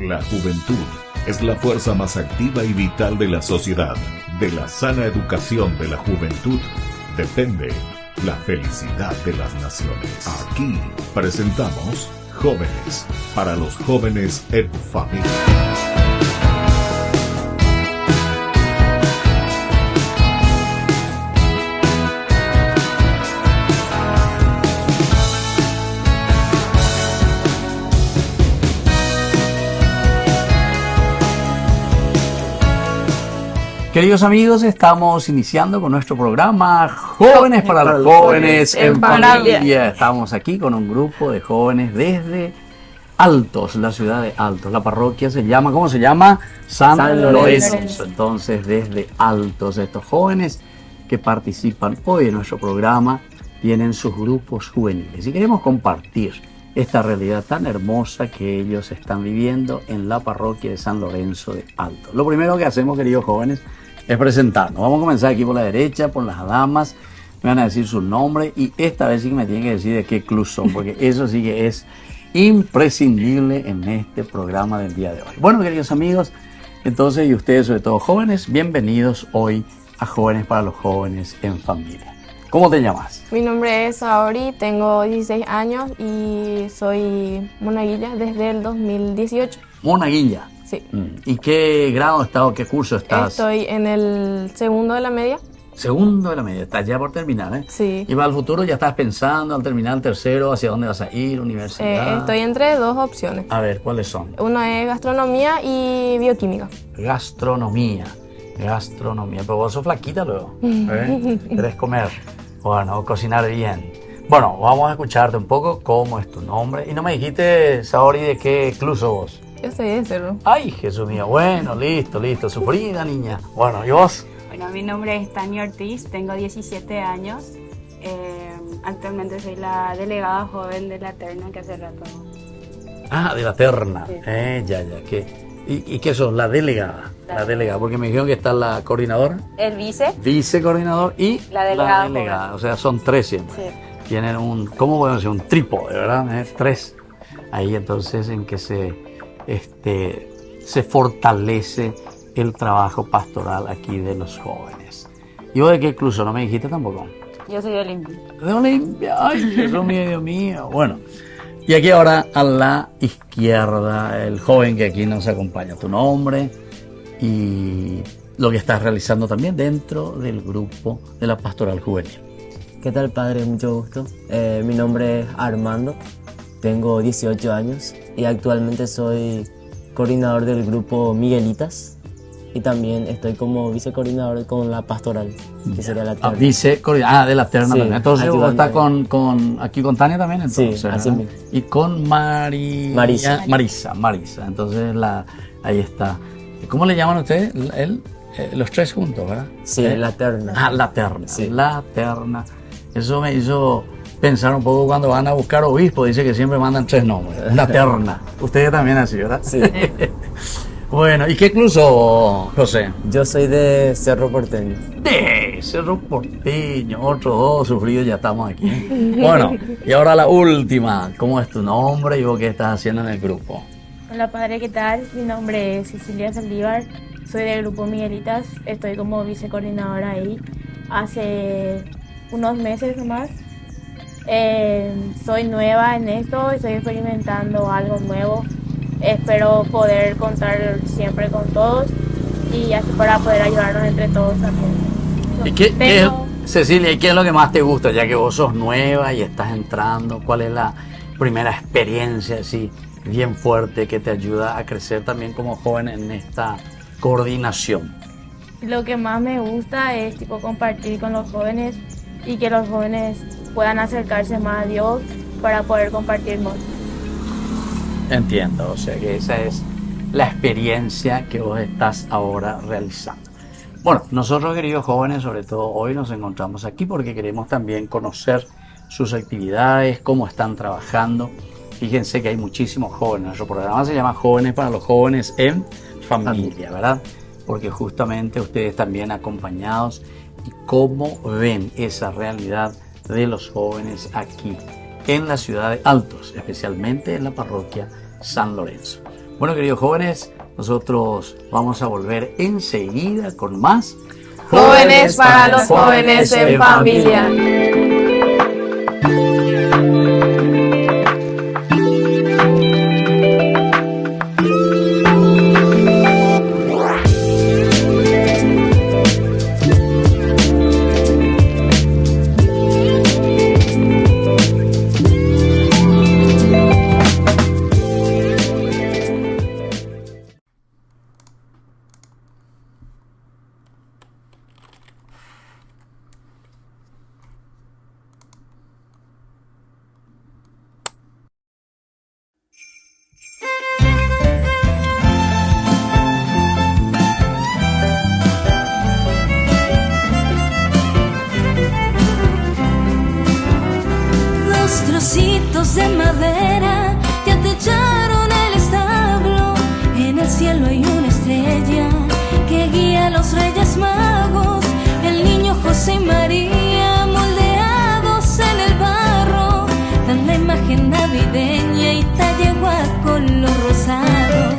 La juventud es la fuerza más activa y vital de la sociedad. De la sana educación de la juventud depende la felicidad de las naciones. Aquí presentamos Jóvenes para los jóvenes en familia. Queridos amigos, estamos iniciando con nuestro programa Jóvenes para los jóvenes en familia. Estamos aquí con un grupo de jóvenes desde Altos, la ciudad de Altos. La parroquia se llama, ¿cómo se llama? San Lorenzo. Entonces, desde Altos, estos jóvenes que participan hoy en nuestro programa tienen sus grupos juveniles y queremos compartir esta realidad tan hermosa que ellos están viviendo en la parroquia de San Lorenzo de Altos. Lo primero que hacemos, queridos jóvenes, es presentarnos. Vamos a comenzar aquí por la derecha, por las damas. Me van a decir su nombre y esta vez sí que me tienen que decir de qué club son, porque eso sí que es imprescindible en este programa del día de hoy. Bueno, queridos amigos, entonces, y ustedes sobre todo jóvenes, bienvenidos hoy a Jóvenes para los jóvenes en familia. ¿Cómo te llamas? Mi nombre es Saori, tengo 16 años y soy monaguilla desde el 2018. Monaguilla. Sí. ¿Y qué grado estás o qué curso estás? Estoy en el segundo de la media. Segundo de la media, estás ya por terminar, ¿eh? Sí. ¿Y para el futuro ya estás pensando al terminar el tercero hacia dónde vas a ir, universidad? Estoy entre dos opciones. A ver, ¿cuáles son? Una es gastronomía y bioquímica. Gastronomía, pero vos sos flaquita luego, ¿eh? ¿Querés comer? Bueno, cocinar bien. Bueno, vamos a escucharte un poco cómo es tu nombre. Y no me dijiste, Saori, de qué club sos vos. Yo soy de Cerro. Ay, Jesús mío, bueno, listo, sufrida niña. Bueno, ¿y vos? Bueno, mi nombre es Tania Ortiz, tengo 17 años. Actualmente soy la delegada joven de la Terna que hace rato. Ah, de la Terna. Sí. Ya. ¿Y qué sos? La delegada. La delegada, porque me dijeron que está la coordinadora. El vice. Vicecoordinador y la delegada. Joven. O sea, son tres siempre. Sí. Tienen ¿cómo podemos decir? Un trípode, ¿verdad? Tres. Ahí entonces en que se fortalece el trabajo pastoral aquí de los jóvenes. ¿Y vos de qué club sos? ¿No me dijiste tampoco? Yo soy de Olimpia. De Olimpia, ay, Jesús mío, Dios mío. Bueno, y aquí ahora a la izquierda, el joven que aquí nos acompaña. Tu nombre y lo que estás realizando también dentro del grupo de la Pastoral Juvenil. ¿Qué tal, padre? Mucho gusto. Mi nombre es Armando, tengo 18 años y actualmente soy coordinador del grupo Miguelitas y también estoy como vicecoordinador con la pastoral, que sería la Terna. De la Terna, sí, también. Entonces vos estás aquí con Tania también, entonces. Sí, así mismo. Y con Marisa. Entonces ahí está. ¿Cómo le llaman ustedes? Los tres juntos, ¿verdad? Sí, la Terna. La Terna. Sí. La Terna. Eso me hizo pensar un poco cuando van a buscar obispo, dice que siempre mandan tres nombres. La Terna. Ustedes también así, ¿verdad? Sí. Bueno, ¿y qué club sos, José? Yo soy de Cerro Porteño. De Cerro Porteño, otros dos sufridos, ya estamos aquí. Bueno, y ahora la última. ¿Cómo es tu nombre y vos qué estás haciendo en el grupo? Hola padre, ¿qué tal? Mi nombre es Cecilia Saldívar, soy del grupo Miguelitas, estoy como vicecoordinadora ahí hace unos meses nomás. Soy nueva en esto, estoy experimentando algo nuevo. Espero poder contar siempre con todos y así para poder ayudarnos entre todos también. Cecilia, ¿y qué es lo que más te gusta, ya que vos sos nueva y estás entrando? ¿Cuál es la primera experiencia así bien fuerte que te ayuda a crecer también como joven en esta coordinación? Lo que más me gusta es compartir con los jóvenes y que los jóvenes puedan acercarse más a Dios para poder compartir más. Entiendo, o sea que esa es la experiencia que vos estás ahora realizando. Bueno, nosotros, queridos jóvenes, sobre todo hoy nos encontramos aquí porque queremos también conocer sus actividades, cómo están trabajando. Fíjense que hay muchísimos jóvenes. Nuestro programa se llama Jóvenes para los jóvenes en familia, ¿verdad? Porque justamente ustedes también acompañados y cómo ven esa realidad de los jóvenes aquí en la ciudad de Altos, especialmente en la parroquia San Lorenzo. Bueno, queridos jóvenes, nosotros vamos a volver enseguida con más Jóvenes para los jóvenes en familia. Trocitos de madera ya techaron el establo. En el cielo hay una estrella que guía a los Reyes Magos. El niño José y María moldeados en el barro dan la imagen navideña y tallegua con los rosados.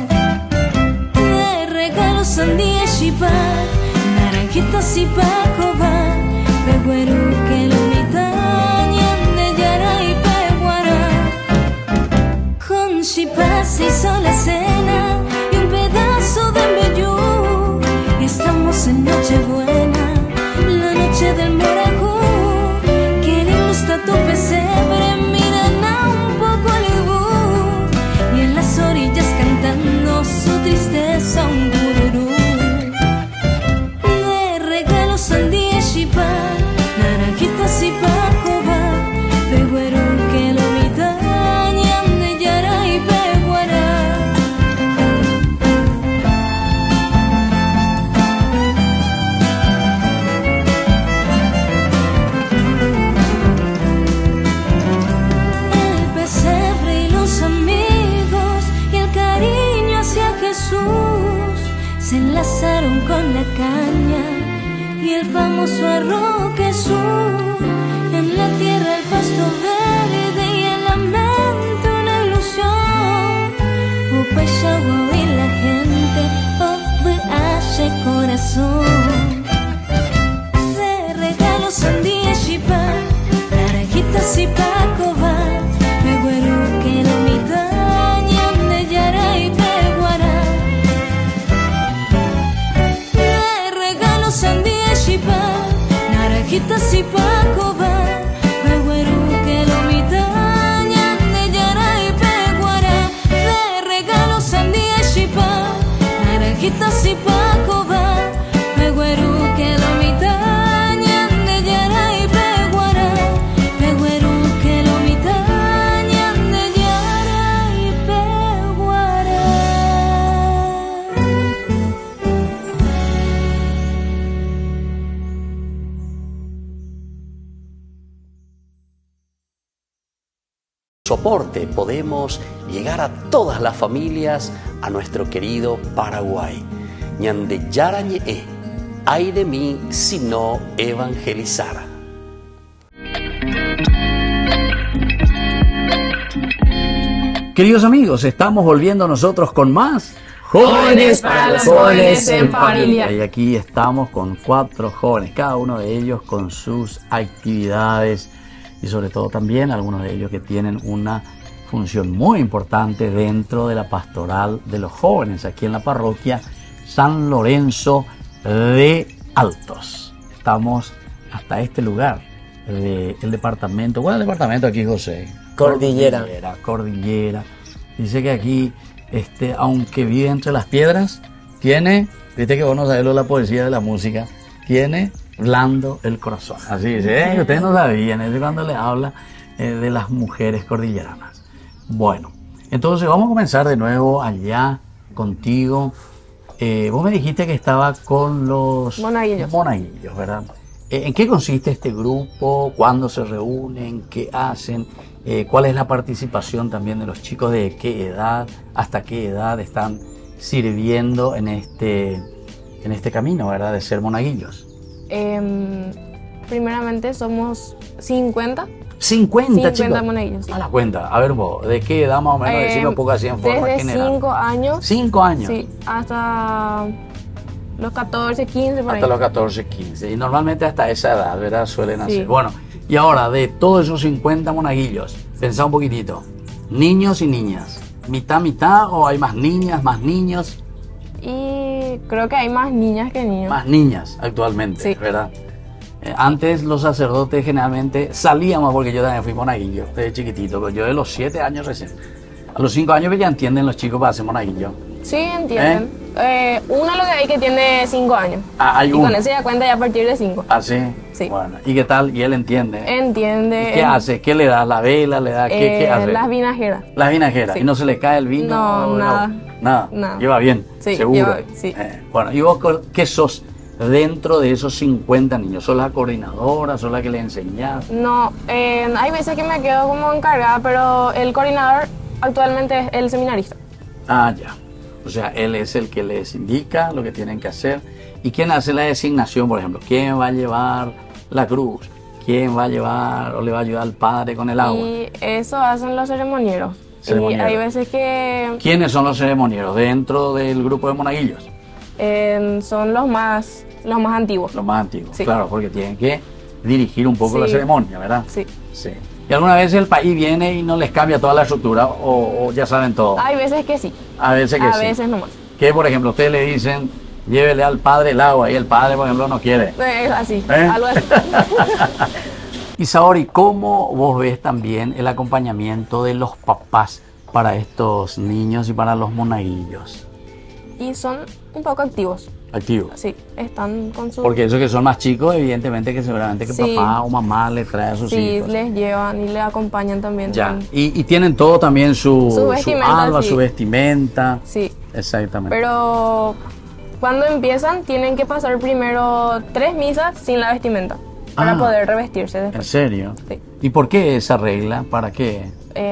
De regalos sandía y chipá, naranjitas y pacoba, peguero que lo Chipá se hizo la cena y un pedazo de embellú. Y estamos en Nochebuena, la noche del morajú. Qué lindo está tu pesebre, miran a un poco el ibú. Y en las orillas cantando su tristeza un gururú. De regalos sandía y chipá, naranjitas y pacoba, peguero que lo se enlazaron con la caña y el famoso arroz queso. En la tierra el pasto verde y el lamento una ilusión. Upayagua y la gente, hace corazón. De regalos sandía y chipá, naranjitas y pacoba, peguero que la mitaña de yara y peguara. Sandía y chipá, naranjitas y pacoba, peguero que lo mitaña de yara y peguara. De regalo sandía y chipá, naranjitas y pacoba, peguero que lo mitaña de yara y peguara. Peguero que lo mitaña de yara y peguara. Soporte podemos llegar a todas las familias a nuestro querido Paraguay. Ñande yarañe, ay de mí si no evangelizara. Queridos amigos, estamos volviendo nosotros con más Jóvenes para los jóvenes en familia. Y aquí estamos con 4 jóvenes, cada uno de ellos con sus actividades y sobre todo también algunos de ellos que tienen una función muy importante dentro de la pastoral de los jóvenes aquí en la parroquia San Lorenzo de Altos. Estamos hasta este lugar del departamento. ¿Cuál es el departamento aquí, José? Cordillera. Cordillera. Dice que aquí, aunque vive entre las piedras, tiene, viste que vos no sabés lo de la poesía de la música, tiene blando el corazón. Así dice, ustedes no sabían, es cuando le habla de las mujeres cordilleranas. Bueno, entonces vamos a comenzar de nuevo allá contigo. Vos me dijiste que estaba con los monaguillos, ¿verdad? ¿En qué consiste este grupo? ¿Cuándo se reúnen? ¿Qué hacen? ¿Cuál es la participación también de los chicos? ¿De qué edad? ¿Hasta qué edad están sirviendo en este camino, ¿verdad? De ser monaguillos. Primeramente somos 50. 50 chicos. 50 monaguillos, sí. A la cuenta. A ver vos, ¿de qué edad más o menos? Decime un poco así en forma Desde general. 5 años. 5 años. Sí, hasta los 14, 15 por Hasta ahí. los 14, 15. Y normalmente hasta esa edad, ¿verdad? Suelen Sí. hacer. Bueno, y ahora, de todos esos 50 monaguillos, pensá un poquitito. Niños y niñas. ¿Mitad, mitad o hay más niñas, más niños? Y creo que hay más niñas que niños. Más niñas actualmente, Sí. ¿verdad? Antes los sacerdotes generalmente salíamos, porque yo también fui monaguillo desde chiquitito, pero yo de los 7 años recién. A los 5 años que ya entienden los chicos para hacer monaguillo. Sí, entienden. Uno lo que hay que tiene 5 años. Ah, hay Y uno. con eso ya cuenta ya a partir de 5. ¿Ah, sí? Sí. Bueno, ¿y qué tal? ¿Y él entiende? Entiende. ¿Y qué hace? ¿Qué le da? ¿La vela? ¿Le da? ¿Qué hace? Las vinajeras. Las vinajeras. Sí. ¿Y no se le cae el vino? No, ¿O nada. Nada. Nada. Lleva bien, Sí, seguro. lleva- sí. Bueno, ¿y vos qué sos dentro de esos 50 niños? ¿Sos la coordinadora? ¿Sos la que le enseñás? No, hay veces que me quedo como encargada, pero el coordinador actualmente es el seminarista. Ah, ya. O sea, él es el que les indica lo que tienen que hacer. ¿Y quién hace la designación, por ejemplo? ¿Quién va a llevar la cruz? ¿Quién va a llevar o le va a ayudar al padre con el agua? Y eso hacen los ceremonieros. Ceremonieros. Y hay veces que ¿Quiénes son los ceremonieros dentro del grupo de monaguillos? son los más antiguos. Los más antiguos, Sí. claro, porque tienen que dirigir un poco Sí. la ceremonia, ¿verdad? Sí. Sí. ¿Y alguna vez el país viene y no les cambia toda la estructura o ya saben todo? Hay veces que sí, A veces que a sí. veces nomás. Que, por ejemplo, ustedes le dicen, llévele al padre el agua y el padre, por ejemplo, no quiere. Es así, ¿Eh? algo así. Y Saori, ¿cómo vos ves también el acompañamiento de los papás para estos niños y para los monaguillos? Y son un poco activos, Activos. sí, están con su... Porque esos que son más chicos, evidentemente que seguramente que Sí. papá o mamá les trae a sus Sí, hijos. les llevan y les acompañan también. Ya, y tienen todo también su vestimenta, alba, sí. su vestimenta. Sí, Exactamente. pero cuando empiezan tienen que pasar primero 3 misas sin la vestimenta para Ah. poder revestirse ¿En después. serio? Sí. ¿Y por qué esa regla? ¿Para qué?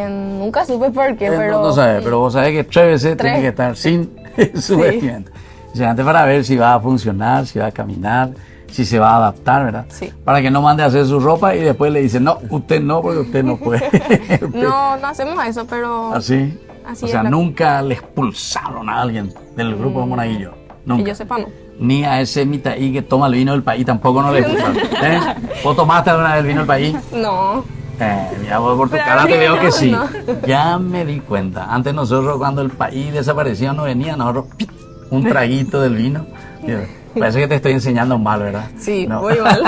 Nunca supe por qué, pero... No sabes, pero vos sabés que 3 veces Tres. tiene que estar sin su Sí. vestimenta. O sea, antes para ver si va a funcionar, si va a caminar, si se va a adaptar, ¿verdad? Sí. Para que no mande a hacer su ropa y después le dicen, no, usted no, porque usted no puede. Usted- No, no hacemos eso, pero ¿Así? Así O es sea, la- nunca le expulsaron a alguien del grupo de monaguillo. Nunca. que yo sepa no. Ni a ese mitaí que toma el vino del país tampoco no le expulsaron. ¿Eh? ¿Vos tomaste alguna vez el vino del país? No, Mira, vos por tu Pero cara te veo no, que sí. no. Ya me di cuenta. Antes nosotros cuando el país desaparecía no venía, nosotros ¡pit! Un traguito del vino. Parece que te estoy enseñando mal, ¿verdad? sí, No. muy mal.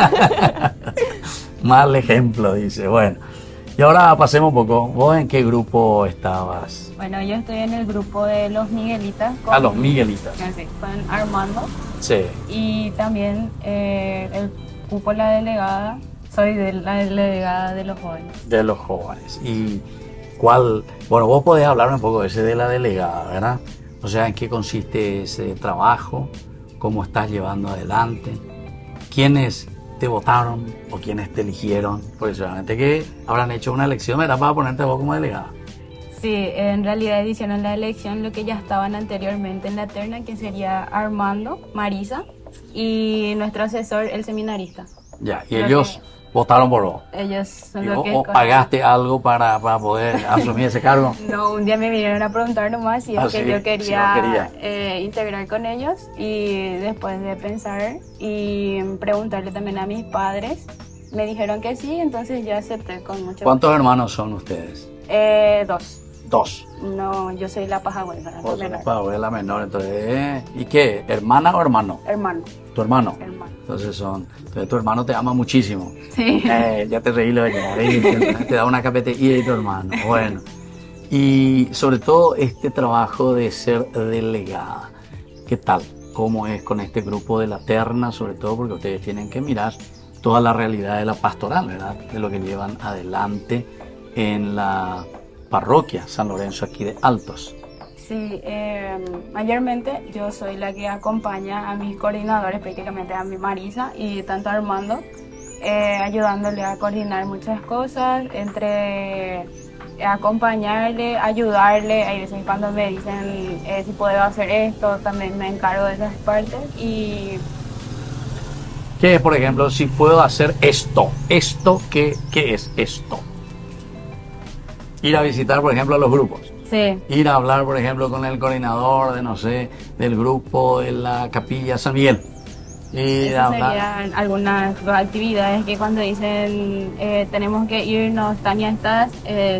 Mal ejemplo, dice. Bueno, y ahora pasemos un poco. ¿Vos en qué grupo estabas? Bueno, yo estoy en el grupo de los Miguelitas. A los Miguelitas. Sí, con Armando. Sí. Y también el cupo la delegada. Soy de la delegada de los jóvenes. De los jóvenes. ¿Y cuál? Bueno, vos podés hablar un poco de ese de la delegada, ¿verdad? O sea, ¿en qué consiste ese trabajo? ¿Cómo estás llevando adelante? ¿Quiénes te votaron o quiénes te eligieron? Porque seguramente que habrán hecho una elección, ¿verdad? Para ponerte a vos como delegada. Sí, en realidad hicieron la elección lo que ya estaban anteriormente en la terna, que sería Armando, Marisa y nuestro asesor, el seminarista. Ya, y Lo ellos votaron por vos. Ellos son ¿Y los vos, que... vos pagaste algo para poder asumir ese cargo? No, un día me vinieron a preguntar nomás si es Ah, que sí, yo si quería, no quería. integrar con ellos, y después de pensar y preguntarle también a mis padres, me dijeron que sí, entonces yo acepté con mucho ¿Cuántos hermanos son ustedes? gusto. 2. 2. No, yo soy la paja hueca, la Vos sos menor. la menor, entonces, ¿y qué? ¿Hermana o hermano? Hermano, ¿Tu hermano? hermano. Entonces tu hermano te ama muchísimo. Sí. Ya te reí lo de ya, ¿ves? Te da una cafetería y tu hermano. Bueno. Y sobre todo este trabajo de ser delegada. ¿Qué tal? ¿Cómo es con este grupo de la terna? Sobre todo porque ustedes tienen que mirar toda la realidad de la pastoral, ¿verdad? De lo que llevan adelante en la parroquia San Lorenzo aquí de Altos. Sí, mayormente yo soy la que acompaña a mis coordinadores, prácticamente a mi Marisa y tanto a Armando, ayudándole a coordinar muchas cosas, entre acompañarle, ayudarle. Hay veces cuando me dicen si puedo hacer esto, también me encargo de esas partes. Y ¿Qué es, por ejemplo, si puedo hacer esto? ¿Esto qué es esto? Ir a visitar, por ejemplo, a los grupos. Sí. Ir a hablar, por ejemplo, con el coordinador de, no sé, del grupo de la Capilla San Miguel. Ir a Esas hablar. serían algunas actividades que cuando dicen tenemos que irnos, Tania, ¿estás?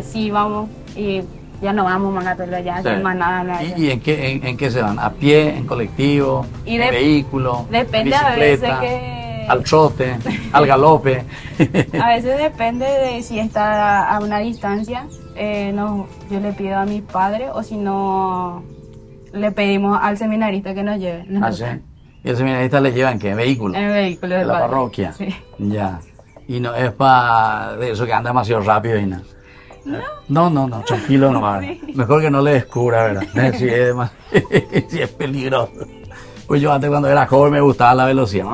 Sí, vamos. Y ya no vamos, Mangatelo, ya Sí. sin más nada. ¿Y en qué se van? ¿A pie, en colectivo, Y en vehículo, depende en a veces bicicleta, que... al trote, al galope? A veces depende de si está a una distancia. No, yo le pido a mi padre o si no, le pedimos al seminarista que nos lleve. Ah, ¿sí? ¿Y el seminarista le llevan qué? ¿En vehículo? En el vehículo ¿De del la padre. parroquia? Sí. Ya. Y no es para de eso que anda demasiado rápido y nada. No, tranquilo nomás. Mejor que no le descubra, ¿verdad? Si si es peligroso. Pues yo antes cuando era joven me gustaba la velocidad.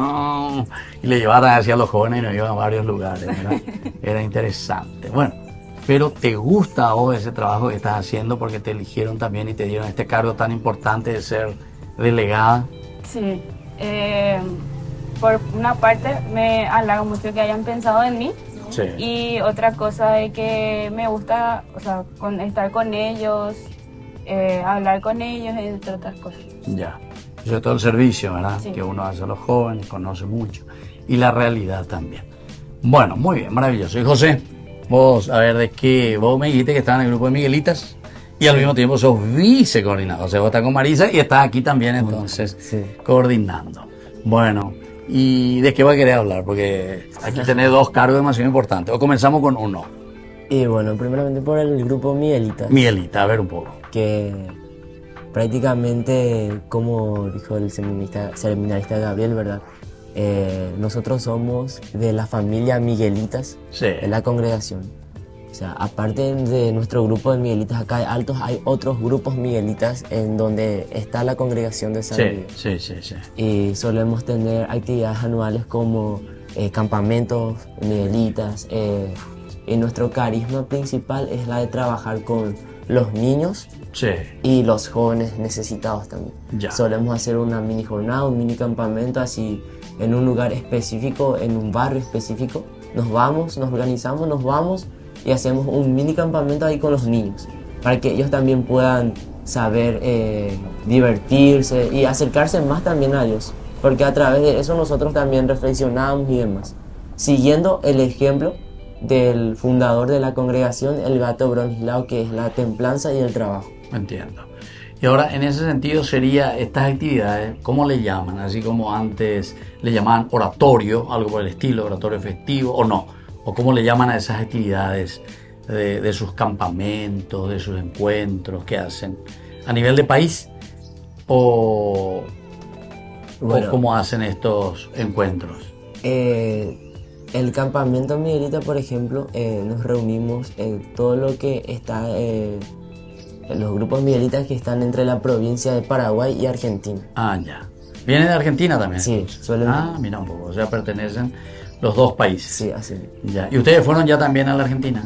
Y le llevaba hacia los jóvenes y nos iba a varios lugares, ¿verdad? Era interesante. Bueno, pero ¿te gusta a vos ese trabajo que estás haciendo porque te eligieron también y te dieron este cargo tan importante de ser delegada? Sí. Por una parte me halaga mucho que hayan pensado en mí. Sí. Y otra cosa es que me gusta, o sea, estar con ellos, hablar con ellos, entre otras cosas. Ya. Sobre todo el servicio, ¿verdad? Sí. Que uno hace a los jóvenes, conoce mucho. Y la realidad también. Bueno, muy bien, maravilloso. Y José, vos, a ver, vos me dijiste que estabas en el grupo de Miguelitas y al mismo tiempo sos vicecoordinador. O sea, vos estás con Marisa y estás aquí también entonces Sí. coordinando. Bueno, ¿y de qué va a querer hablar? Porque aquí tenés dos cargos demasiado importantes. O comenzamos con uno. Y bueno, primeramente por el grupo Miguelitas, Miguelita, a ver un poco. que prácticamente, como dijo el seminarista Gabriel, ¿verdad? Nosotros somos de la familia Miguelitas Sí. de la congregación. O sea, aparte de nuestro grupo de Miguelitas acá de Altos, hay otros grupos Miguelitas en donde está la congregación de San Miguel. Sí. Y solemos tener actividades anuales como campamentos Miguelitas. Y nuestro carisma principal es la de trabajar con los niños Sí. y los jóvenes necesitados también. Ya. Solemos hacer una mini jornada, un mini campamento así en un lugar específico, en un barrio específico. Nos vamos, nos organizamos, nos vamos y hacemos un mini campamento ahí con los niños para que ellos también puedan saber divertirse y acercarse más también a Dios, porque a través de eso nosotros también reflexionamos y demás, siguiendo el ejemplo del fundador de la congregación, el Gato Bronislao, que es la templanza y el trabajo. Entiendo. Y ahora, en ese sentido, sería estas actividades, ¿cómo le llaman? Así como antes le llamaban oratorio, algo por el estilo, oratorio festivo, o no. O cómo le llaman a esas actividades de sus campamentos, de sus encuentros que hacen a nivel de país, o cómo hacen estos encuentros. El campamento Miguelita, por ejemplo, nos reunimos todo lo que está los grupos Miguelitas que están entre la provincia de Paraguay y Argentina. Ah, ya. ¿Vienen de Argentina también? Sí, suelen. Ah, mira un poco. O sea, pertenecen los dos países. Sí, así. Ya. ¿Y ustedes fueron ya también a la Argentina?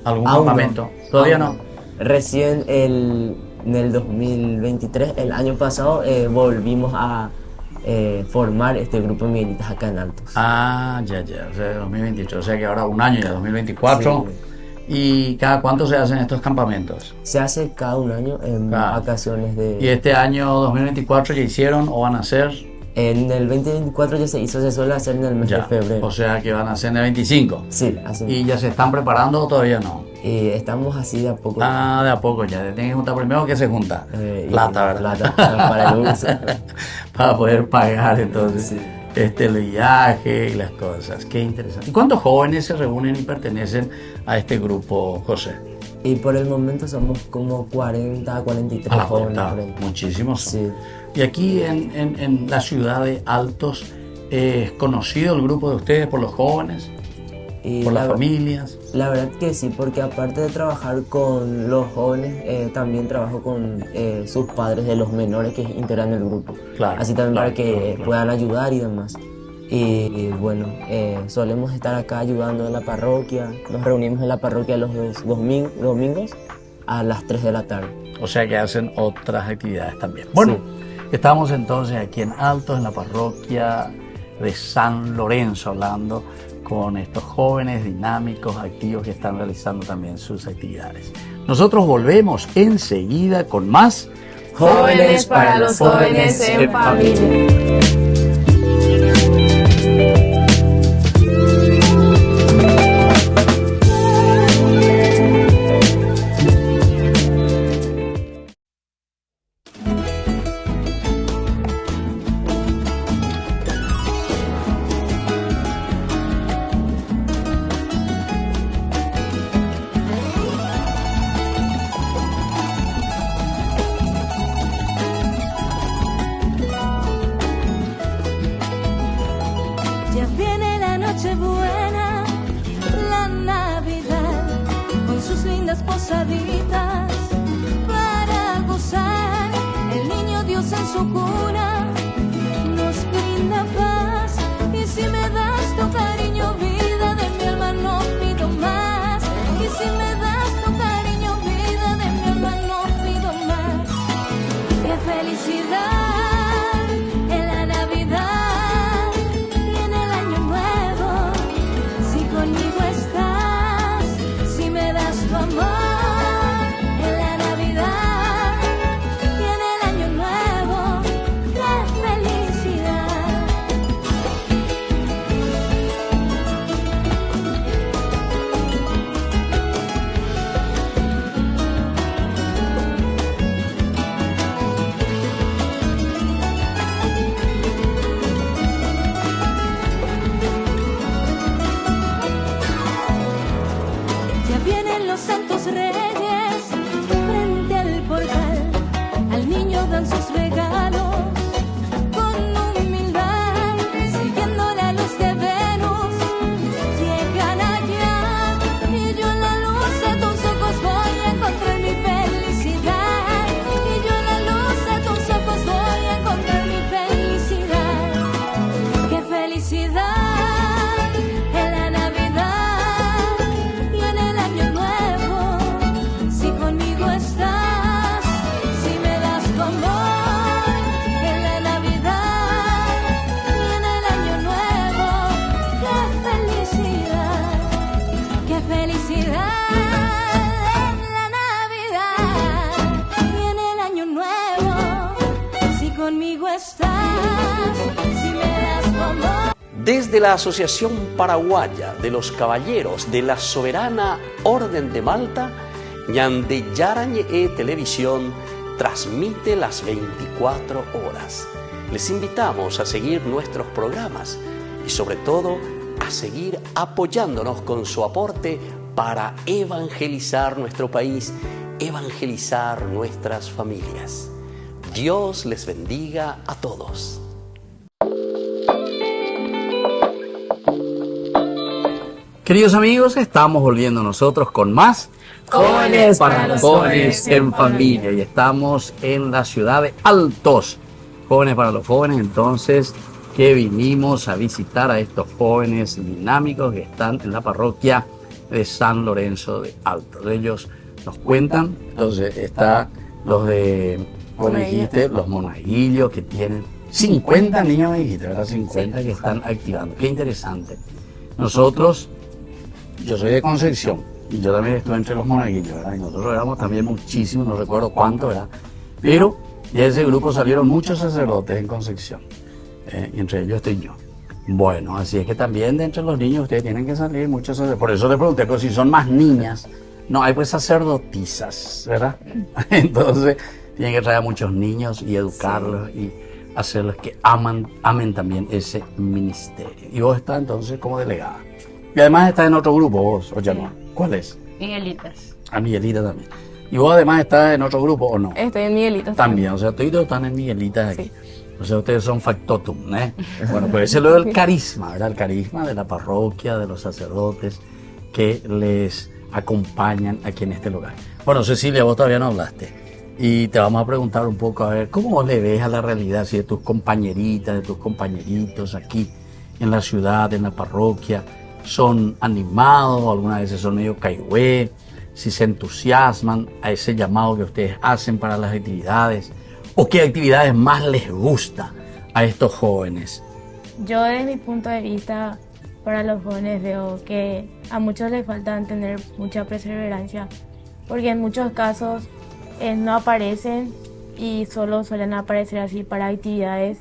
¿Algún Aún campamento? no. ¿Todavía Aún no? Recién en el 2023, el año pasado, volvimos a formar este grupo de Miguelitas acá en Altos. Ah, ya. O sea, 2028. O sea que ahora un año ya, 2024. Sí. ¿Y cada cuánto se hacen estos campamentos? Se hace cada un año en vacaciones ¿Y de... este año 2024 ya hicieron o van a hacer? En el 2024 ya se hizo, se suele hacer en el mes de Ya. febrero. O sea que van a hacer en el 25. Sí, así. ¿Y ya se están preparando o todavía no? Y estamos así de a poco. Ah, de a poco ya. Tienen que juntar primero que se junta. Y Plata, ¿verdad? Plata para el uso. Para poder pagar entonces Sí. el viaje y las cosas. Qué interesante. ¿Y cuántos jóvenes se reúnen y pertenecen a este grupo, José? Y por el momento somos como 40, 43 A la jóvenes cuenta, por ahí. muchísimos. Sí. Y aquí en la ciudad de Altos, ¿es conocido el grupo de ustedes por los jóvenes? Y ¿Por las la- familias? La verdad que sí, porque aparte de trabajar con los jóvenes, también trabajo con sus padres de los menores que integran el grupo. Claro, Así también claro, para que claro. puedan ayudar y demás. Y bueno, solemos estar acá ayudando en la parroquia. Nos reunimos en la parroquia los domingos a las 3 de la tarde. O sea que hacen otras actividades también. Bueno, estamos entonces aquí en Altos, en la parroquia de San Lorenzo, hablando con estos jóvenes dinámicos, activos que están realizando también sus actividades. Nosotros volvemos enseguida con más Jóvenes para los jóvenes en familia. Ya viene la Nochebuena, la Navidad, con sus lindas posaditas para gozar. El niño Dios en su cuna nos brinda paz. Y si me das tu cariño, vida de mi alma, no pido más. Y si me das tu cariño, vida de mi alma, no pido más. ¡Qué felicidad! Sus regalos con humildad, siguiendo la luz de Venus, llegan allá y yo en la luz de tus ojos voy a encontrar mi felicidad. Y yo en la luz de tus ojos voy a encontrar mi felicidad. ¡Qué felicidad en la Navidad y en el Año Nuevo! Si conmigo estás. Desde la Asociación Paraguaya de los Caballeros de la Soberana Orden de Malta, Ñande Yarañe Televisión transmite las 24 horas. Les invitamos a seguir nuestros programas y sobre todo a seguir apoyándonos con su aporte para evangelizar nuestro país, evangelizar nuestras familias. Dios les bendiga a todos. Queridos amigos, estamos volviendo nosotros con más Jóvenes para los Jóvenes en Familia y estamos en la ciudad de Altos. Jóvenes para los jóvenes, entonces, que vinimos a visitar a estos jóvenes dinámicos que están en la parroquia de San Lorenzo de Altos. Ellos nos cuentan, entonces está los de, como dijiste, los monaguillos que tienen 50 niños, me dijiste, ¿verdad? 50 que están activando. Qué interesante. Nosotros, yo soy de Concepción y yo también estuve entre los monaguillos, ¿verdad? Y nosotros éramos también muchísimos, no recuerdo cuánto, ¿verdad? Pero de ese grupo salieron muchos sacerdotes en Concepción, y entre ellos estoy yo. Bueno, así es que también de entre los niños ustedes tienen que salir muchos sacerdotes. Por eso te pregunté, pero si son más niñas, no, hay pues sacerdotisas, ¿verdad? Entonces tienen que traer a muchos niños y educarlos y hacerlos que amen también ese ministerio. Y vos estás entonces como delegada. Y además estás en otro grupo vos, o ya no. ¿Cuál es? Miguelitas. A Miguelita también. ¿Y vos además estás en otro grupo o no? Estoy en Miguelitas También, o sea, todos están en Miguelitas aquí. Sí. O sea, ustedes son factotum, ¿eh? Bueno, pues ese es lo del carisma, ¿verdad? El carisma de la parroquia, de los sacerdotes que les acompañan aquí en este lugar. Bueno, Cecilia, vos todavía no hablaste. Y te vamos a preguntar un poco, a ver, ¿cómo vos le ves a la realidad si de tus compañeritas, de tus compañeritos aquí en la ciudad, en la parroquia, son animados, algunas veces son medio caigüe, si se entusiasman a ese llamado que ustedes hacen para las actividades, o qué actividades más les gusta a estos jóvenes? Yo desde mi punto de vista para los jóvenes veo que a muchos les falta tener mucha perseverancia, porque en muchos casos no aparecen y solo suelen aparecer así para actividades,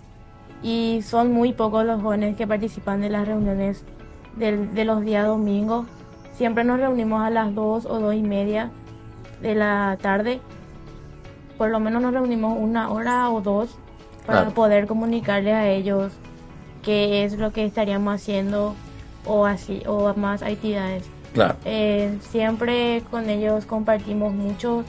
y son muy pocos los jóvenes que participan de las reuniones de los días domingos. Siempre nos reunimos a las 2 o 2:30 de la tarde. Por lo menos nos reunimos 1 hora o 2 para poder comunicarles a ellos qué es lo que estaríamos haciendo o así, o más actividades. Claro. Siempre con ellos compartimos mucho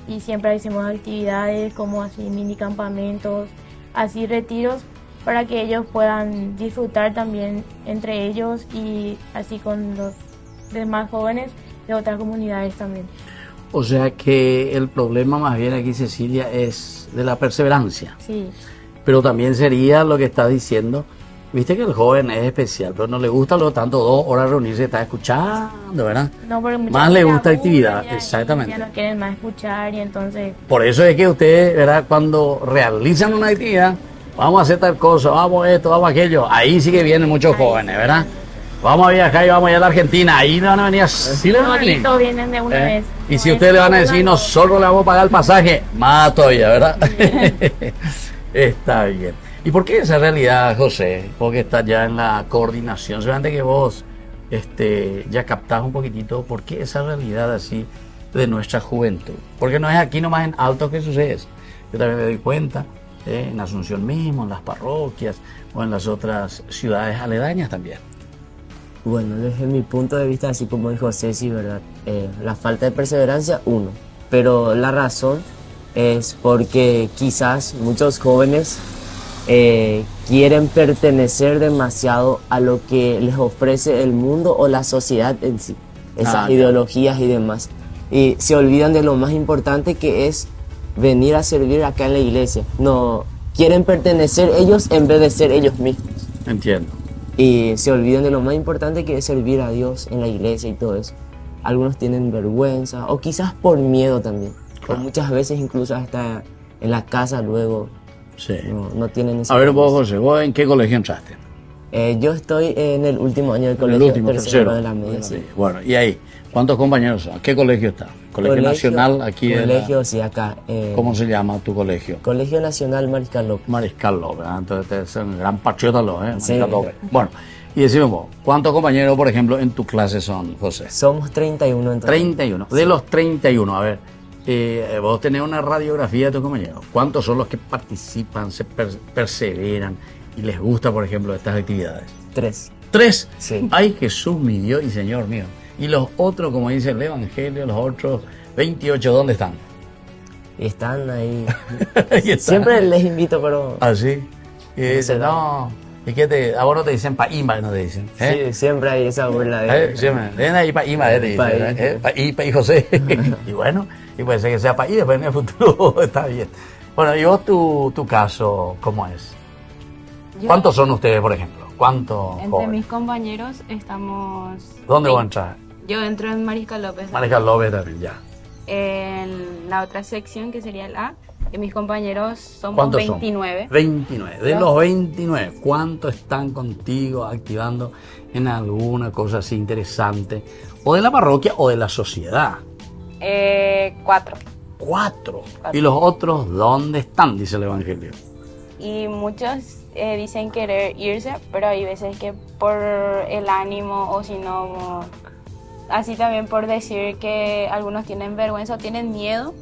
y siempre hacemos actividades como así mini campamentos, así retiros, para que ellos puedan disfrutar también entre ellos y así con los demás jóvenes de otras comunidades también. O sea que el problema más bien aquí, Cecilia, es de la perseverancia. Sí. Pero también sería lo que estás diciendo. Viste que el joven es especial, pero no le gusta lo tanto 2 horas reunirse y estar escuchando, ¿verdad? No, porque muchas Más le veces gusta actividad, aburren, exactamente. Ya no quieren más escuchar y entonces... Por eso es que ustedes, ¿verdad? Cuando realizan una actividad, vamos a hacer tal cosa, vamos a esto, vamos a aquello, ahí sí que vienen muchos jóvenes, ¿verdad? Vamos a viajar y vamos a ir a la Argentina, ahí le van a venir así, le van a venir. Toditos vienen de una vez. Y si ustedes le van a decir, nosotros le vamos a pagar el pasaje, más todavía, ¿verdad? Está bien. ¿Y por qué esa realidad, José? Porque estás ya en la coordinación. Solamente que vos ya captás un poquitito, ¿por qué esa realidad así de nuestra juventud? Porque no es aquí nomás en Altos que sucede eso. Yo también me doy cuenta, en Asunción mismo, en las parroquias o en las otras ciudades aledañas también. Bueno, desde mi punto de vista, así como dijo Ceci, ¿verdad? La falta de perseverancia, uno. Pero la razón es porque quizás muchos jóvenes quieren pertenecer demasiado a lo que les ofrece el mundo o la sociedad en sí. Esas ideologías y demás. Y se olvidan de lo más importante, que es venir a servir acá en la iglesia. No, quieren pertenecer ellos en vez de ser ellos mismos. Entiendo. Y se olvidan de lo más importante, que es servir a Dios en la iglesia y todo eso. Algunos tienen vergüenza o quizás por miedo también. O muchas veces incluso hasta en la casa luego no tienen esa... A ver vos, José, ¿vos en qué colegio entraste? Yo estoy en el último año del colegio, tercero de la media. Sí. Bueno, y ahí, ¿cuántos compañeros son? ¿Qué colegio está? ¿Colegio Nacional aquí? Colegio, sí, acá. ¿Cómo se llama tu colegio? Colegio Nacional Mariscal López. Mariscal López, entonces es un gran patriota, Mariscal López. Bueno, y decimos vos, ¿cuántos compañeros, por ejemplo, en tu clase son, José? Somos 31 en total. 31. De los 31, a ver, vos tenés una radiografía de tus compañeros. ¿Cuántos son los que participan, se perseveran y les gusta, por ejemplo, estas actividades? 3. ¿3? Sí. Ay, Jesús, mi Dios y Señor mío. Y los otros, como dice el Evangelio, los otros 28, ¿dónde están? Están ahí. Ahí están. Siempre les invito, pero... ¿Ah, sí? Y dicen, no... ¿Y qué te...? A vos no te dicen paimba, no te dicen. Sí, siempre hay esa burla de... Siempre. Ven ahí paimba, te dicen. Paí José. Y bueno, y puede ser que sea paí, después en el futuro está bien. Bueno, y vos tu caso, ¿cómo es? ¿Cuántos son ustedes, por ejemplo? ¿Cuántos Entre jóvenes? mis compañeros estamos... ¿Dónde vos entras? Yo entro en Mariscal López. Mariscal López también, ya. En la otra sección, que sería el A, y mis compañeros somos ¿Cuántos 29. son? 29. De los 29, ¿cuántos están contigo activando en alguna cosa así interesante? O de la parroquia o de la sociedad. 4. 4. ¿Y los otros dónde están? Dice el Evangelio. Y muchos dicen querer irse, pero hay veces que por el ánimo o si no, así también por decir que algunos tienen vergüenza o tienen miedo.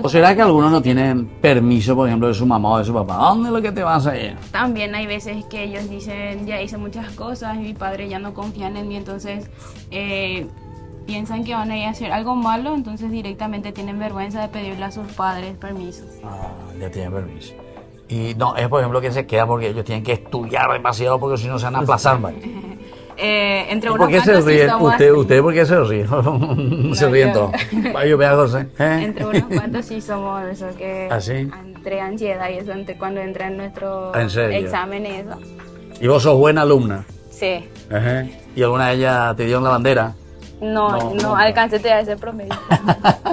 ¿O será que algunos no tienen permiso, por ejemplo, de su mamá o de su papá? ¿Dónde es lo que te vas a ir? También hay veces que ellos dicen, ya hice muchas cosas y mi padre ya no confían en mí, entonces piensan que van a ir a hacer algo malo, entonces directamente tienen vergüenza de pedirle a sus padres permiso. Ya tienen permiso. Y no, es por ejemplo que se queda porque ellos tienen que estudiar demasiado porque si no se van a aplazar, ¿vale? Entre ¿Por qué se ríen? ¿Usted por qué se ríe? Se ríen todos. Yo vea, José. Entre unos cuantos sí somos esos que ¿Ah, sí? entre ansiedad y eso, cuando entra en nuestro ¿En serio? examen y eso. ¿Y vos sos buena alumna? Sí. Ajá. ¿Y alguna de ellas te dieron la bandera? No alcancé a dar ese promedio.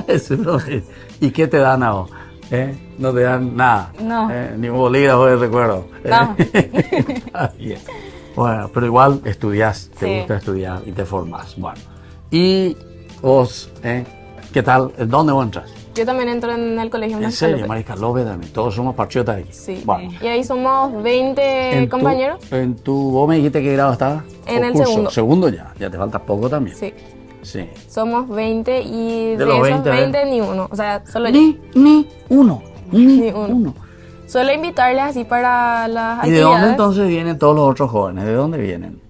Ese promedio. ¿Y qué te dan a vos? No te dan nada. No. Ni un bolígrafo de recuerdo. No. Está bien. Bueno, pero igual estudias, te Sí. gusta estudiar y te formas. Bueno, y vos, ¿qué tal? ¿Dónde vos entras? Yo también entro en el colegio En Mariscal serio, López. Mariscal López también. Todos somos patriotas aquí. Sí. Bueno, Y ahí somos 20 compañeros. ¿Vos me dijiste qué grado estabas? En ¿O el curso? segundo. Segundo ya te falta poco también. Sí. Sí. Somos 20 y De de, los esos 20, 20 ni uno. O sea, solo yo. Ni uno. Ni uno. Suelo invitarles así para las ¿Y de dónde actividades. entonces vienen todos los otros jóvenes? ¿De dónde vienen?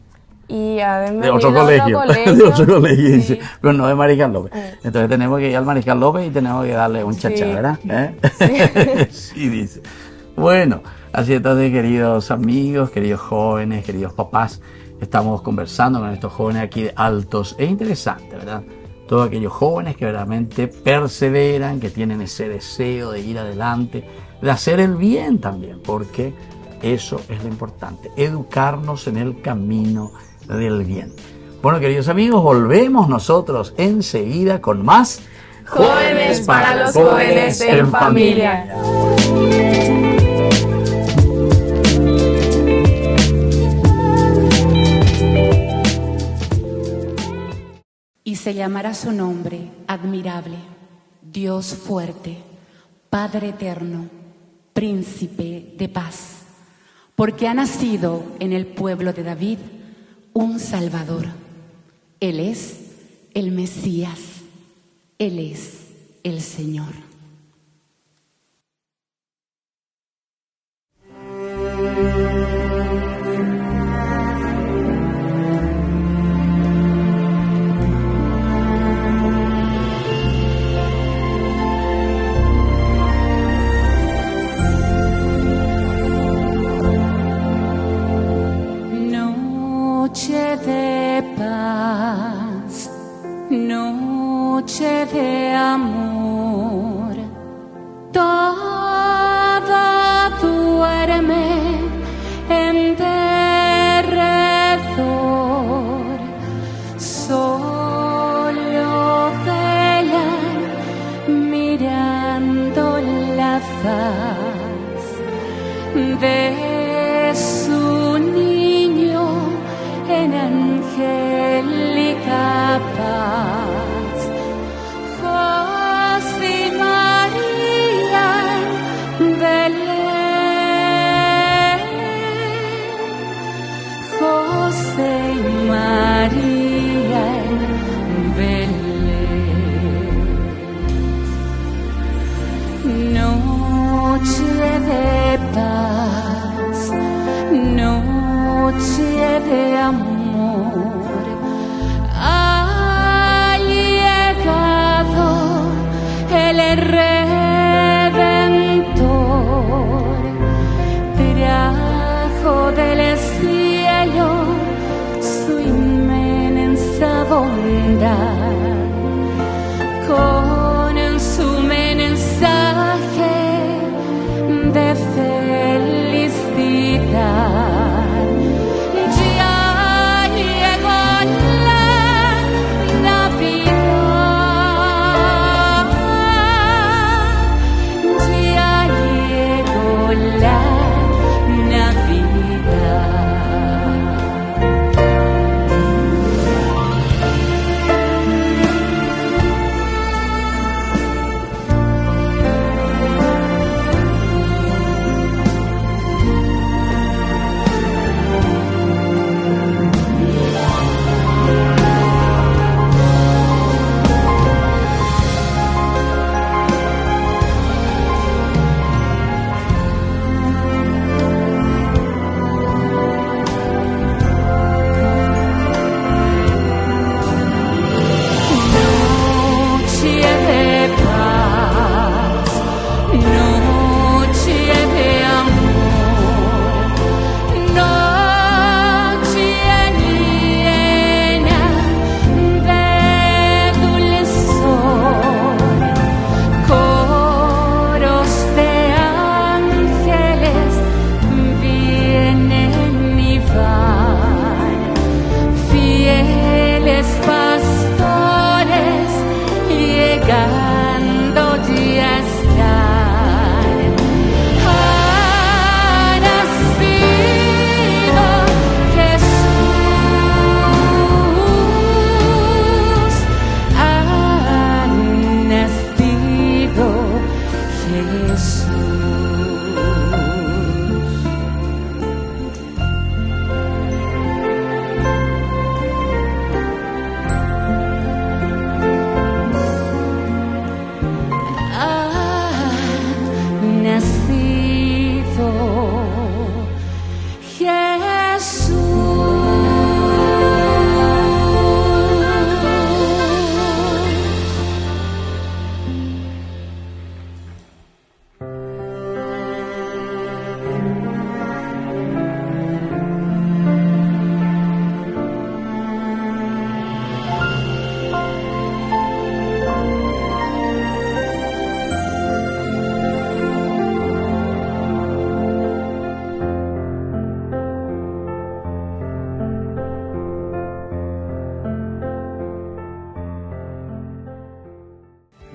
Y además De otro colegio. De otro colegio, dice. Sí. Pero no de Mariscal López. Entonces tenemos que ir al Mariscal López y tenemos que darle un chachá, Sí. ¿verdad? Sí, dice. Bueno, así entonces, queridos amigos, queridos jóvenes, queridos papás, estamos conversando con estos jóvenes aquí de Altos. Es interesante, ¿verdad? Todos aquellos jóvenes que verdaderamente perseveran, que tienen ese deseo de ir adelante, de hacer el bien también, porque eso es lo importante, educarnos en el camino del bien. Bueno, queridos amigos, volvemos nosotros enseguida con más Jóvenes para los jóvenes en familia. Y se llamará su nombre admirable, Dios fuerte, Padre eterno, Príncipe de paz, porque ha nacido en el pueblo de David un Salvador. Él es el Mesías, Él es el Señor. Noche de paz, noche de amor, todo duerme en derredor, solo velan mirando la faz de su niño en angélica paz. José y María en Belén, José y María en Belén. Noche de paz,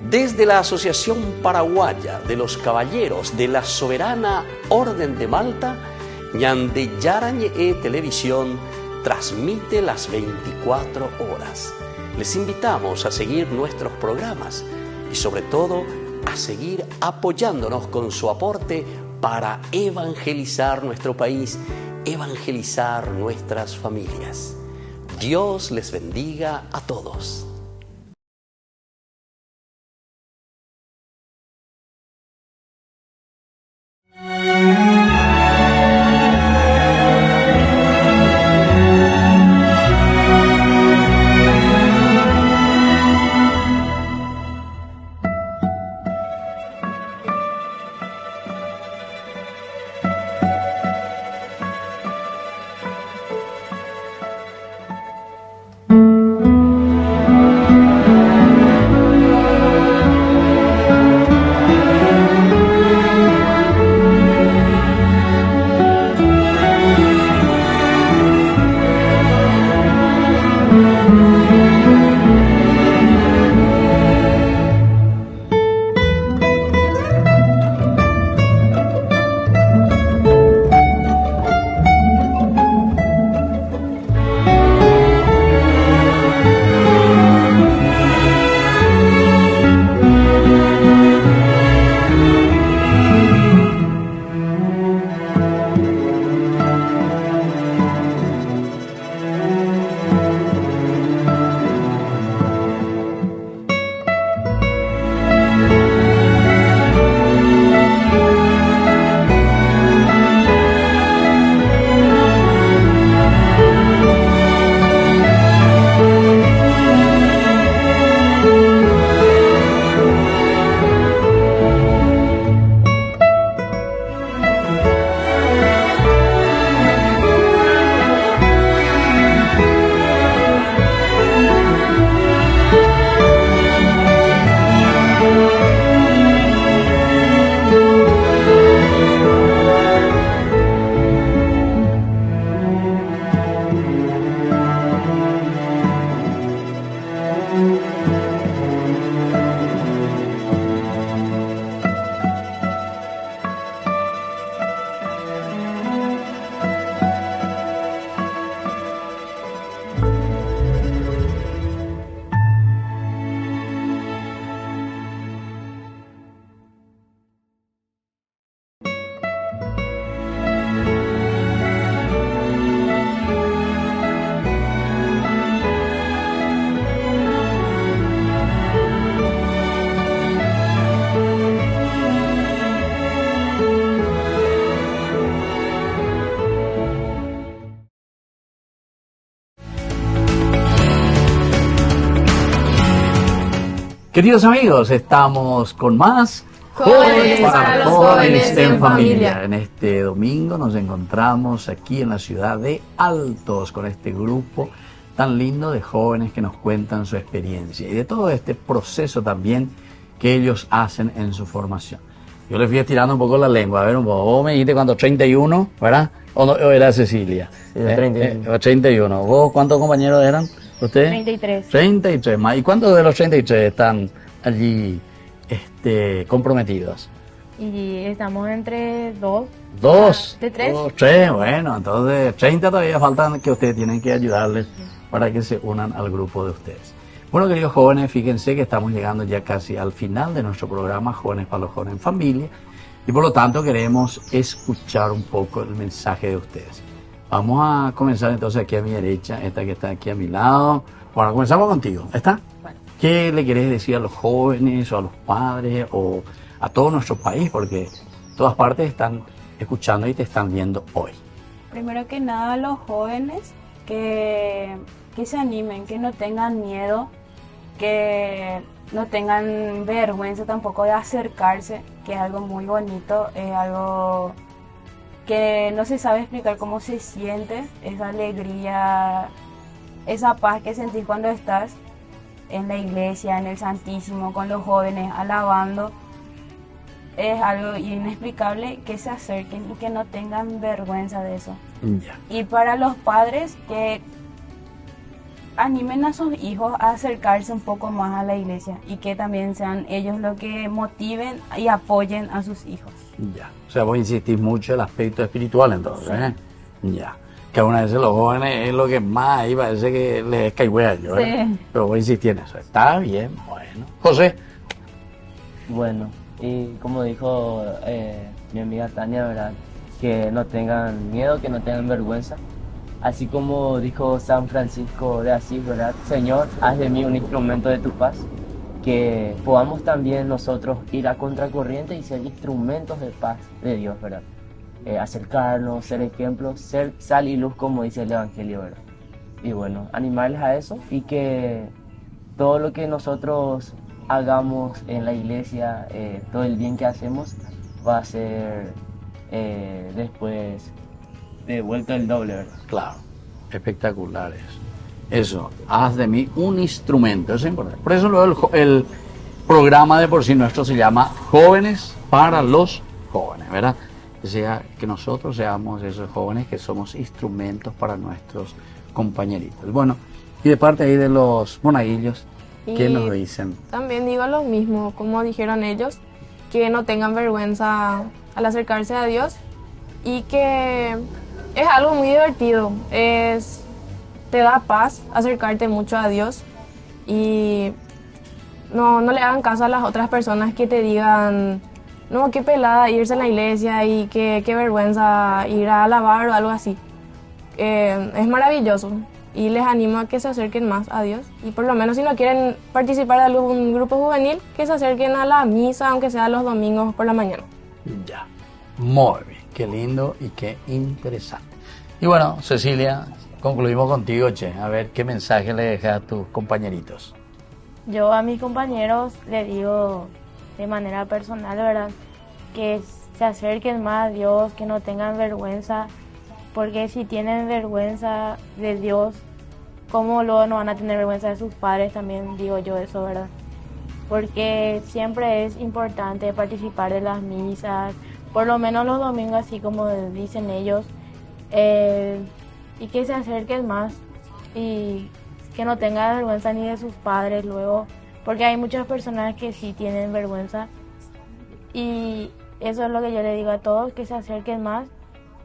Desde la Asociación Paraguaya de los Caballeros de la Soberana Orden de Malta, Ñande Yarañe Televisión transmite las 24 horas. Les invitamos a seguir nuestros programas y sobre todo a seguir apoyándonos con su aporte para evangelizar nuestro país, evangelizar nuestras familias. Dios les bendiga a todos. Queridos amigos, estamos con más Jóvenes para los jóvenes en familia. En este domingo nos encontramos aquí en la ciudad de Altos con este grupo tan lindo de jóvenes que nos cuentan su experiencia y de todo este proceso también que ellos hacen en su formación. Yo les fui estirando un poco la lengua, a ver un poco. Vos me dijiste cuando 31, ¿verdad? ¿O, no, o era Cecilia? Sí, 31. 31. ¿Vos cuántos compañeros eran? ¿Ustedes? 33. 33 más. ¿Y cuántos de los 33 están allí comprometidos? Y estamos entre dos. ¿Dos? ¿De tres? Dos, tres, bueno, entonces 30 todavía faltan que ustedes tienen que ayudarles para que se unan al grupo de ustedes. Bueno, queridos jóvenes, fíjense que estamos llegando ya casi al final de nuestro programa Jóvenes para los Jóvenes en Familia y por lo tanto queremos escuchar un poco el mensaje de ustedes. Vamos a comenzar entonces aquí a mi derecha, esta que está aquí a mi lado. Bueno, comenzamos contigo, ¿está? Bueno. ¿Qué le querés decir a los jóvenes o a los padres o a todo nuestro país? Porque en todas partes están escuchando y te están viendo hoy? Primero que nada, a los jóvenes que se animen, que no tengan miedo, que no tengan vergüenza tampoco de acercarse, que es algo muy bonito, es algo que no se sabe explicar cómo se siente, esa alegría, esa paz que sentís cuando estás en la iglesia, en el Santísimo, con los jóvenes, alabando. Es algo inexplicable, que se acerquen y que no tengan vergüenza de eso. Ya. Y para los padres, que animen a sus hijos a acercarse un poco más a la iglesia y que también sean ellos los que motiven y apoyen a sus hijos. Ya. O sea, vos insistís mucho en el aspecto espiritual entonces, ¿eh? Ya. Que algunas veces los jóvenes es lo que más ahí parece que les cae hueá, ¿verdad? Sí. Pero vos insistís en eso. Está bien, bueno. José. Bueno, y como dijo mi amiga Tania, ¿verdad? Que no tengan miedo, que no tengan vergüenza. Así como dijo San Francisco de Asís, ¿verdad? Señor, haz de mí un instrumento de tu paz. Que podamos también nosotros ir a contracorriente y ser instrumentos de paz de Dios, ¿verdad? Acercarnos, ser ejemplos, ser sal y luz, como dice el Evangelio, ¿verdad? Y bueno, animarles a eso y que todo lo que nosotros hagamos en la iglesia, todo el bien que hacemos, va a ser después devuelto el doble, ¿verdad? Claro, espectaculares. Eso, haz de mí un instrumento, eso es importante. Por eso luego el programa de por sí nuestro se llama Jóvenes para los Jóvenes, ¿verdad? O sea, que nosotros seamos esos jóvenes que somos instrumentos para nuestros compañeritos. Bueno, y de parte ahí de los monaguillos, ¿qué nos dicen? También digo lo mismo, como dijeron ellos, que no tengan vergüenza al acercarse a Dios y que es algo muy divertido, te da paz acercarte mucho a Dios y no le hagan caso a las otras personas que te digan, no, qué pelada irse a la iglesia y qué vergüenza ir a alabar o algo así. Es maravilloso y les animo a que se acerquen más a Dios y por lo menos si no quieren participar de algún grupo juvenil, que se acerquen a la misa, aunque sea los domingos por la mañana. Ya, muy bien, qué lindo y qué interesante. Y bueno, Cecilia, concluimos contigo, che. A ver, ¿qué mensaje le dejas a tus compañeritos? Yo a mis compañeros les digo de manera personal, ¿verdad? Que se acerquen más a Dios, que no tengan vergüenza, porque si tienen vergüenza de Dios, ¿cómo luego no van a tener vergüenza de sus padres? También digo yo eso, ¿verdad? Porque siempre es importante participar de las misas, por lo menos los domingos, así como dicen ellos, y que se acerquen más y que no tengan vergüenza ni de sus padres luego, porque hay muchas personas que sí tienen vergüenza y eso es lo que yo le digo a todos, que se acerquen más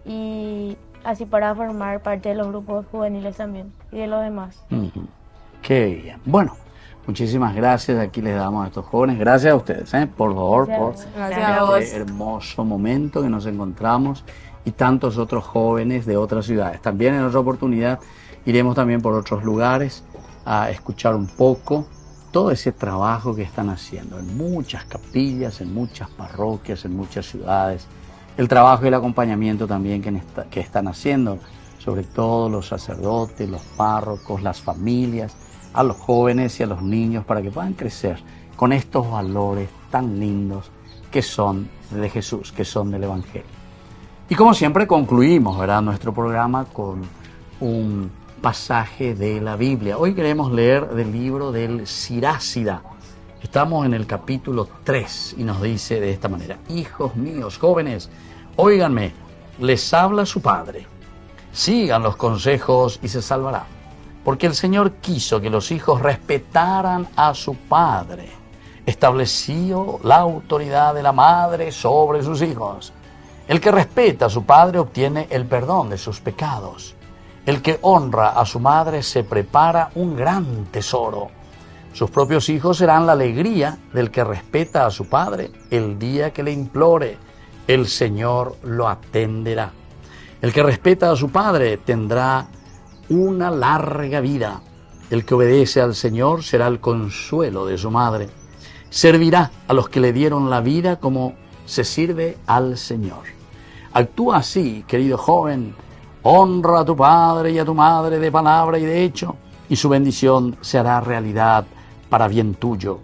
y así para formar parte de los grupos juveniles también y de los demás. Qué bien. Bueno, muchísimas gracias. Aquí les damos a estos jóvenes. Gracias a ustedes, por favor, Gracias a vos. este hermoso momento que nos encontramos y tantos otros jóvenes de otras ciudades. También en otra oportunidad iremos también por otros lugares a escuchar un poco todo ese trabajo que están haciendo en muchas capillas, en muchas parroquias, en muchas ciudades. El trabajo y el acompañamiento también que están haciendo, sobre todo los sacerdotes, los párrocos, las familias, a los jóvenes y a los niños para que puedan crecer con estos valores tan lindos que son de Jesús, que son del Evangelio. Y como siempre concluimos, ¿verdad?, nuestro programa con un pasaje de la Biblia. Hoy queremos leer del libro del Sirácida. Estamos en el capítulo 3 y nos dice de esta manera: hijos míos, jóvenes, óiganme, les habla su Padre. Sigan los consejos y se salvarán. Porque el Señor quiso que los hijos respetaran a su Padre. Estableció la autoridad de la madre sobre sus hijos. El que respeta a su padre obtiene el perdón de sus pecados. El que honra a su madre se prepara un gran tesoro. Sus propios hijos serán la alegría del que respeta a su padre. El día que le implore, el Señor lo atenderá. El que respeta a su padre tendrá una larga vida. El que obedece al Señor será el consuelo de su madre. Servirá a los que le dieron la vida como se sirve al Señor. Actúa así, querido joven, honra a tu padre y a tu madre de palabra y de hecho, y su bendición se hará realidad para bien tuyo,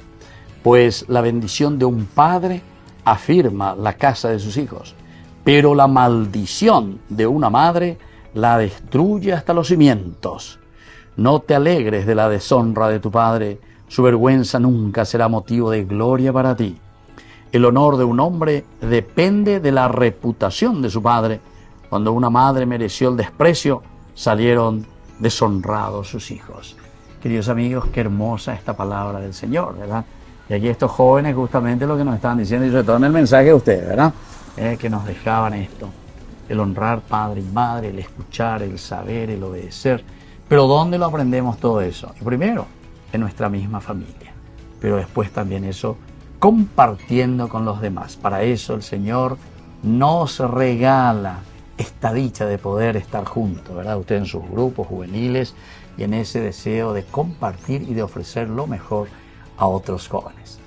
pues la bendición de un padre afirma la casa de sus hijos, pero la maldición de una madre la destruye hasta los cimientos. No te alegres de la deshonra de tu padre, su vergüenza nunca será motivo de gloria para ti. El honor de un hombre depende de la reputación de su padre. Cuando una madre mereció el desprecio, salieron deshonrados sus hijos. Queridos amigos, qué hermosa esta palabra del Señor, ¿verdad? Y aquí estos jóvenes justamente lo que nos estaban diciendo, y sobre todo en el mensaje de ustedes, ¿verdad? Que nos dejaban esto, el honrar padre y madre, el escuchar, el saber, el obedecer. Pero ¿dónde lo aprendemos todo eso? Y primero, en nuestra misma familia, pero después también eso compartiendo con los demás. Para eso el Señor nos regala esta dicha de poder estar juntos, ¿verdad? Usted en sus grupos juveniles y en ese deseo de compartir y de ofrecer lo mejor a otros jóvenes.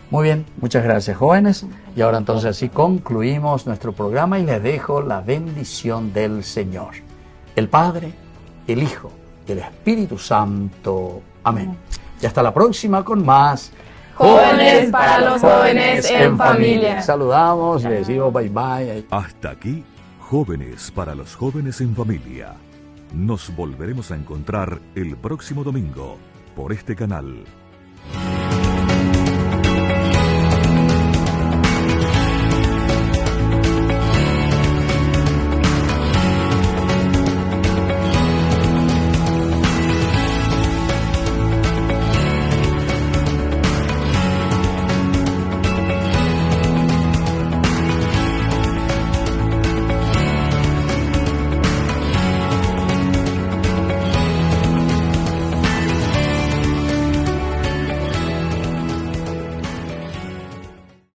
Muy bien, muchas gracias, jóvenes. Y ahora entonces así concluimos nuestro programa y les dejo la bendición del Señor. El Padre, el Hijo y el Espíritu Santo. Amén. Y hasta la próxima con más Jóvenes para los jóvenes en familia. Saludamos y les decimos bye bye. Hasta aquí, Jóvenes para los jóvenes en familia. Nos volveremos a encontrar el próximo domingo por este canal.